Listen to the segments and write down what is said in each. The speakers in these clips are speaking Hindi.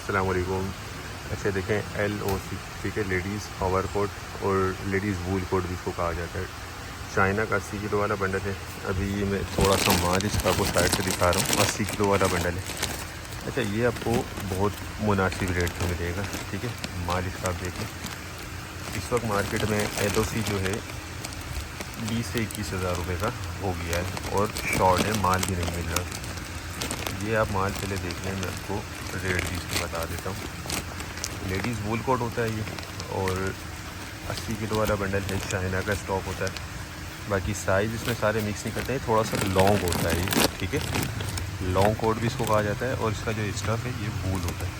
अस्सलाम वालेकुम। अच्छा देखें, LOC, ठीक है, लेडीज़ ओवरकोट और लेडीज़ वूल कोट भी इसको कहा जाता है। चाइना का 80 किलो वाला बंडल है। अभी मैं थोड़ा सा माल इसका आपको साइड से दिखा रहा हूँ। 80 किलो वाला बंडल है। अच्छा, ये आपको बहुत मुनासिब रेट में मिलेगा, ठीक है। माल इसका आप देखें, इस वक्त मार्केट में LOC जो है 20 से 21 हज़ार रुपये का हो गया है और शॉर्ट है, माल भी नहीं मिल रहा। ये आप माल पहले देख लें, मैं आपको रेट भी इसको बता देता हूँ। लेडीज़ वूल कोट होता है ये, और 80 किलो वाला बंडल है, चाइना का स्टॉक होता है। बाकी साइज़ इसमें सारे मिक्स नहीं करते हैं, थोड़ा सा लॉन्ग होता है ये, ठीक है। लॉन्ग कोट भी इसको कहा जाता है, और इसका जो स्टफ़ है ये वूल होता है।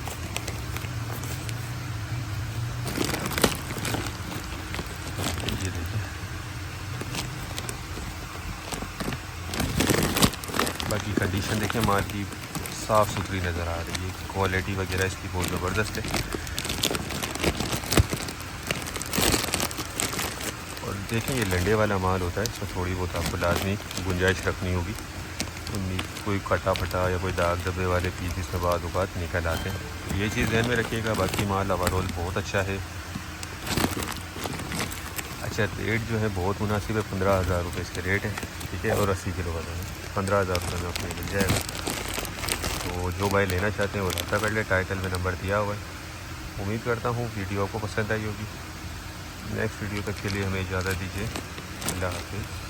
ये देखिए, बाकी कंडीशन देखें माल की, साफ़ सुथरी नज़र आ रही है। क्वालिटी वगैरह इसकी बहुत ज़बरदस्त है। और देखें, ये लंडे वाला माल होता है, इसमें थोड़ी बहुत आपको लाजमी गुंजाइश रखनी होगी। कोई कटा फटा या कोई दाग धब्बे वाले पीस इसमें बाद औक़ात निकल आते हैं। ये चीज़ ध्यान में रखिएगा। बाकी माल ओवरऑल बहुत अच्छा है। अच्छा, रेट जो है बहुत मुनासिब है, 15,000 रुपये इसके रेट है, ठीक है। और 80 किलो वाला है, 15,000 रुपये में अपने मिल जाएगा। तो जो भाई लेना चाहते हैं वो रब्ता कर ले, टाइटल में नंबर दिया हुआ है। उम्मीद करता हूँ वीडियो आपको पसंद आई होगी। नेक्स्ट वीडियो तक के लिए हमें इजाज़त दीजिए। अल्लाह हाफ़िज़।